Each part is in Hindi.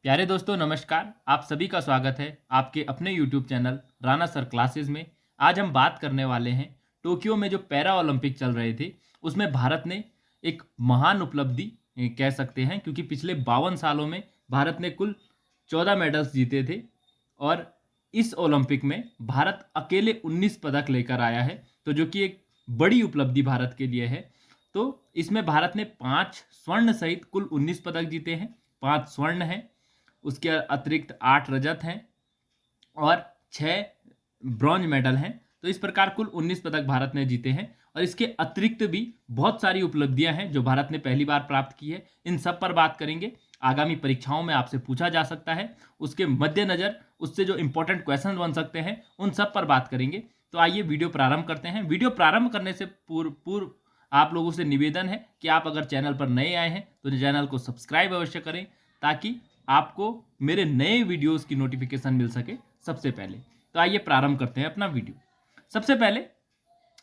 प्यारे दोस्तों नमस्कार। आप सभी का स्वागत है आपके अपने YouTube channel Rana sir classes में। आज हम बात करने वाले हैं टोक्यो में जो पैरा ओलंपिक चल रहे थे उसमें भारत ने एक महान उपलब्धि कह सकते हैं, क्योंकि पिछले 52 सालों में भारत ने कुल 14 मेडल्स जीते थे और इस ओलंपिक में भारत अकेले 19 पदक लेकर आया है, तो जो कि एक बड़ी उपलब्धि भारत के लिए है। तो इसमें भारत ने 5 स्वर्ण सहित कुल 19 पदक जीते हैं। 5 स्वर्ण हैं, उसके अतिरिक्त 8 रजत हैं और 6 ब्रॉन्ज मेडल हैं। तो इस प्रकार कुल 19 पदक भारत ने जीते हैं और इसके अतिरिक्त भी बहुत सारी उपलब्धियां हैं जो भारत ने पहली बार प्राप्त की है। इन सब पर बात करेंगे। आगामी परीक्षाओं में आपसे पूछा जा सकता है, उसके मद्देनजर उससे जो इंपॉर्टेंट क्वेश्चन बन सकते हैं उन सब पर बात करेंगे। तो आइए वीडियो प्रारंभ करते हैं। वीडियो प्रारंभ करने से पूर्व आप लोगों से निवेदन है कि आप अगर चैनल पर नए आए हैं तो चैनल को सब्सक्राइब अवश्य करें, ताकि आपको मेरे नए वीडियोस की नोटिफिकेशन मिल सके सबसे पहले। तो आइए प्रारंभ करते हैं अपना वीडियो। सबसे पहले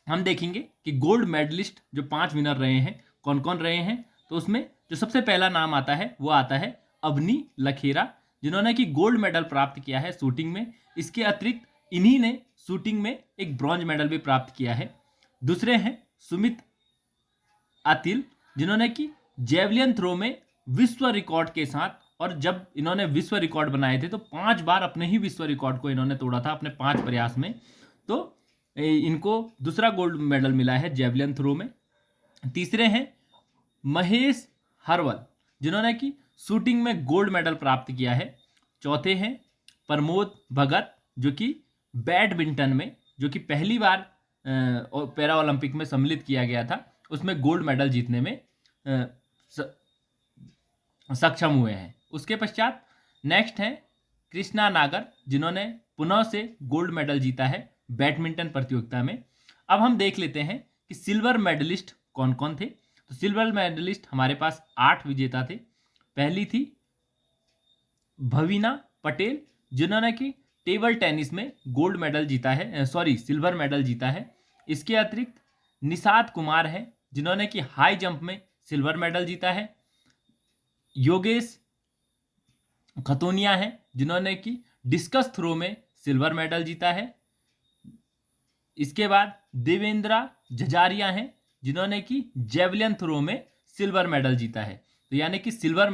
हम देखेंगे कि गोल्ड मेडलिस्ट जो 5 विनर रहे हैं कौन कौन रहे हैं। तो उसमें जो सबसे पहला नाम आता है वो आता है अवनी लखेरा, जिन्होंने कि गोल्ड मेडल प्राप्त किया है शूटिंग में। इसके अतिरिक्त इन्हीं ने शूटिंग में एक ब्रॉन्ज मेडल भी प्राप्त किया है। दूसरे हैं सुमित आतिल, जिन्होंने कि जेवलिन थ्रो में विश्व रिकॉर्ड के साथ, और जब इन्होंने विश्व रिकॉर्ड बनाए थे तो 5 बार अपने ही विश्व रिकॉर्ड को इन्होंने तोड़ा था अपने 5 प्रयास में। तो इनको दूसरा गोल्ड मेडल मिला है जेवलिन थ्रो में। तीसरे हैं महेश हरवल, जिन्होंने कि शूटिंग में गोल्ड मेडल प्राप्त किया है। चौथे हैं प्रमोद भगत, जो कि बैडमिंटन में, जो कि पहली बार पैरा ओलंपिक में सम्मिलित किया गया था, उसमें गोल्ड मेडल जीतने में सक्षम हुए हैं। उसके पश्चात नेक्स्ट है कृष्णा नागर, जिन्होंने पुनः से गोल्ड मेडल जीता है बैडमिंटन प्रतियोगिता में। अब हम देख लेते हैं कि सिल्वर मेडलिस्ट कौन कौन थे। तो सिल्वर मेडलिस्ट हमारे पास 8 विजेता थे। पहली थी भवीना पटेल, जिन्होंने कि टेबल टेनिस में गोल्ड मेडल जीता है, सिल्वर मेडल जीता है। इसके अतिरिक्त निषाद कुमार है, जिन्होंने कि हाई जंप में सिल्वर मेडल जीता है। योगेश खतोनिया हैं, जिन्होंने कि डिस्कस थ्रो में सिल्वर मेडल जीता है। इसके बाद देवेंद्रा झझारिया हैं, जिन्होंने कि जेवलिन थ्रो में सिल्वर मेडल जीता है। तो यानी कि सिल्वर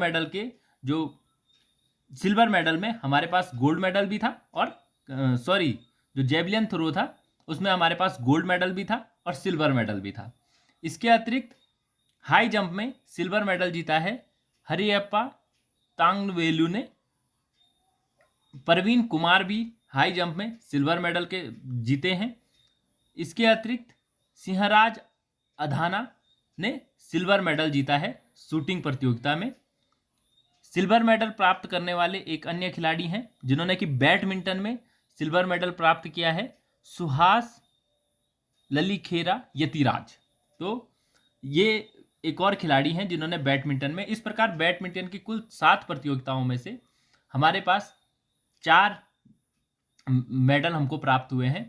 मेडल में हमारे पास गोल्ड मेडल भी था और जो जेवलिन थ्रो था उसमें हमारे पास गोल्ड मेडल भी था और सिल्वर मेडल भी था। इसके अतिरिक्त हाई जंप में सिल्वर मेडल जीता है हरियप्पा तांगवेलू ने। प्रवीण कुमार भी हाई जंप में सिल्वर मेडल के जीते हैं। इसके अतिरिक्त सिंहराज अधाना ने सिल्वर मेडल जीता है शूटिंग प्रतियोगिता में। सिल्वर मेडल प्राप्त करने वाले एक अन्य खिलाड़ी हैं, जिन्होंने कि बैडमिंटन में सिल्वर मेडल प्राप्त किया है, सुहास ललीखेरा यतिराज। तो ये एक और खिलाड़ी हैं जिन्होंने बैडमिंटन में, इस प्रकार बैडमिंटन की कुल 7 प्रतियोगिताओं में से हमारे पास 4 मेडल हमको प्राप्त हुए हैं।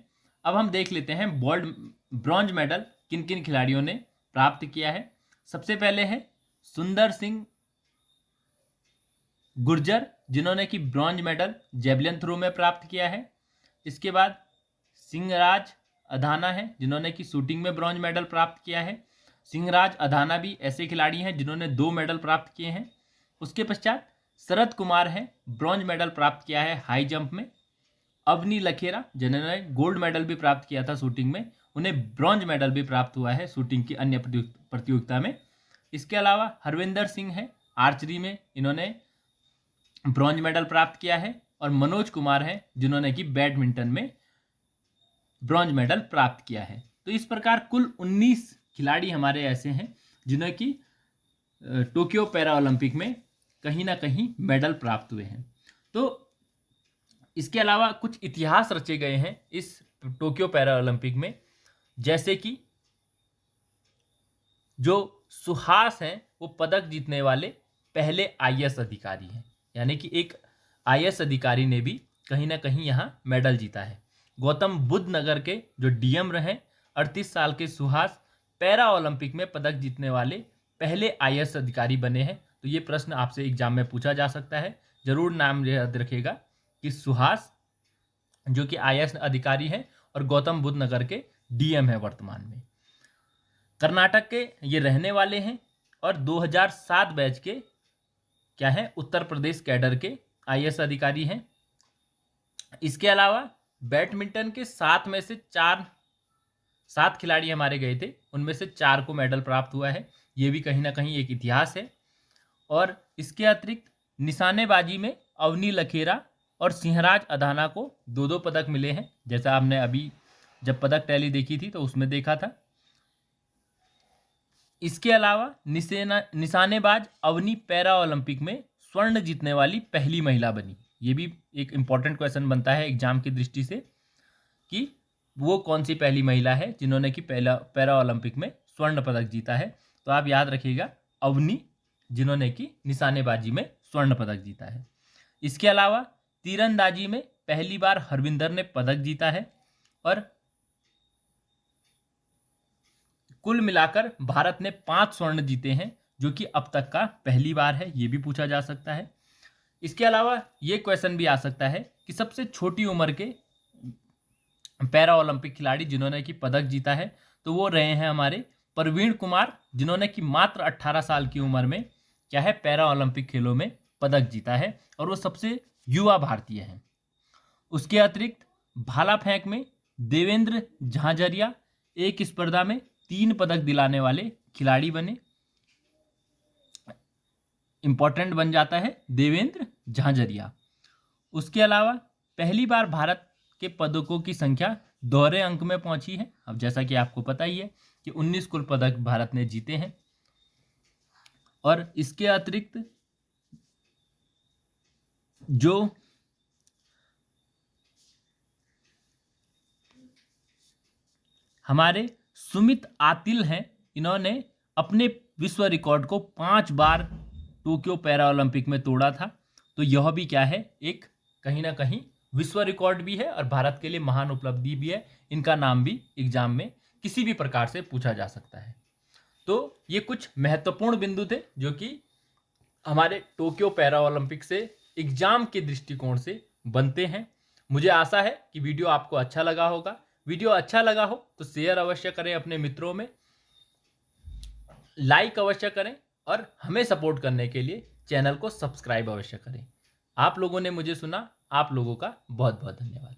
अब हम देख लेते हैं ब्रॉन्ज मेडल किन किन खिलाड़ियों ने प्राप्त किया है। सबसे पहले है सुंदर सिंह गुर्जर, जिन्होंने कि ब्रॉन्ज मेडल जेवलिन थ्रो में प्राप्त किया है। इसके बाद सिंहराज अधाना है, जिन्होंने कि शूटिंग में ब्रॉन्ज मेडल प्राप्त किया है। सिंहराज अधाना भी ऐसे खिलाड़ी हैं जिन्होंने 2 मेडल प्राप्त किए हैं। उसके पश्चात शरद कुमार हैं, ब्रॉन्ज मेडल प्राप्त किया है हाई जंप में। अवनी लखेरा, जिन्होंने गोल्ड मेडल भी प्राप्त किया था शूटिंग में, उन्हें ब्रॉन्ज मेडल भी प्राप्त हुआ है शूटिंग की अन्य प्रतियोगिता में। इसके अलावा हरविंदर सिंह है, आर्चरी में इन्होंने ब्रॉन्ज मेडल प्राप्त किया है। और मनोज कुमार हैं, जिन्होंने कि बैडमिंटन में ब्रॉन्ज मेडल प्राप्त किया है। तो इस प्रकार कुल 19 खिलाड़ी हमारे ऐसे हैं जिन्हें कि टोक्यो पैरा ओलंपिक में कहीं ना कहीं मेडल प्राप्त हुए हैं। तो इसके अलावा कुछ इतिहास रचे गए हैं इस टोक्यो पैरा ओलंपिक में, जैसे कि जो सुहास हैं वो पदक जीतने वाले पहले आईएएस अधिकारी हैं, यानी कि एक आईएएस अधिकारी ने भी कहीं ना कहीं यहाँ मेडल जीता है। गौतम बुद्ध नगर के जो डीएम रहे 38 साल के सुहास पैरा ओलंपिक में पदक जीतने वाले पहले आईएएस अधिकारी बने हैं, तो ये प्रश्न आपसे एग्जाम में पूछा जा सकता है। जरूर नाम याद रखिएगा कि सुहास जो कि IAS अधिकारी हैं और गौतम बुद्ध नगर के DM है वर्तमान में। कर्नाटक के ये रहने वाले हैं और 2007 बैच के क्या है, उत्तर प्रदेश कैडर के IAS अधिकारी हैं। इसके अलावा बैडमिंटन के 7 खिलाड़ी हमारे गए थे, उनमें से 4 को मेडल प्राप्त हुआ है। ये भी कहीं ना कहीं एक इतिहास है। और इसके अतिरिक्त निशानेबाजी में अवनी लखेरा और सिंहराज अधाना को 2-2 पदक मिले हैं, जैसा आपने अभी जब पदक टैली देखी थी तो उसमें देखा था। इसके अलावा निशानेबाज अवनी पैरा ओलंपिक में स्वर्ण जीतने वाली पहली महिला बनी। ये भी एक इम्पॉर्टेंट क्वेश्चन बनता है एग्जाम की दृष्टि से कि वो कौन सी पहली महिला है जिन्होंने कि पैरा ओलंपिक में स्वर्ण पदक जीता है। तो आप याद रखिएगा अवनी, जिन्होंने कि निशानेबाजी में स्वर्ण पदक जीता है। इसके अलावा तीरंदाजी में पहली बार हरविंदर ने पदक जीता है और कुल मिलाकर भारत ने 5 स्वर्ण जीते हैं, जो कि अब तक का पहली बार है। ये भी पूछा जा सकता है। इसके अलावा ये क्वेश्चन भी आ सकता है कि सबसे छोटी उम्र के पैरा ओलंपिक खिलाड़ी जिन्होंने कि पदक जीता है, तो वो रहे हैं हमारे प्रवीण कुमार, जिन्होंने कि मात्र 18 साल की उम्र में क्या है, पैरा ओलंपिक खेलों में पदक जीता है और वो सबसे युवा भारतीय हैं। उसके अतिरिक्त भाला फेंक में देवेंद्र झांझरिया एक स्पर्धा में 3 पदक दिलाने वाले खिलाड़ी बने। इंपॉर्टेंट बन जाता है देवेंद्र झांझरिया। उसके अलावा पहली बार भारत के पदकों की संख्या दोहरे अंक में पहुंची है। अब जैसा कि आपको पता ही है कि 19 कुल पदक भारत ने जीते हैं। और इसके अतिरिक्त जो हमारे सुमित आतिल हैं, इन्होंने अपने विश्व रिकॉर्ड को 5 बार टोक्यो पैरा ओलंपिक में तोड़ा था। तो यह भी क्या है, एक कहीं ना कहीं विश्व रिकॉर्ड भी है और भारत के लिए महान उपलब्धि भी है। इनका नाम भी एग्जाम में किसी भी प्रकार से पूछा जा सकता है। तो ये कुछ महत्वपूर्ण बिंदु थे जो कि हमारे टोक्यो पैरा ओलंपिक से एग्जाम के दृष्टिकोण से बनते हैं। मुझे आशा है कि वीडियो आपको अच्छा लगा होगा। वीडियो अच्छा लगा हो तो शेयर अवश्य करें अपने मित्रों में, लाइक अवश्य करें और हमें सपोर्ट करने के लिए चैनल को सब्सक्राइब अवश्य करें। आप लोगों ने मुझे सुना, आप लोगों का बहुत बहुत धन्यवाद।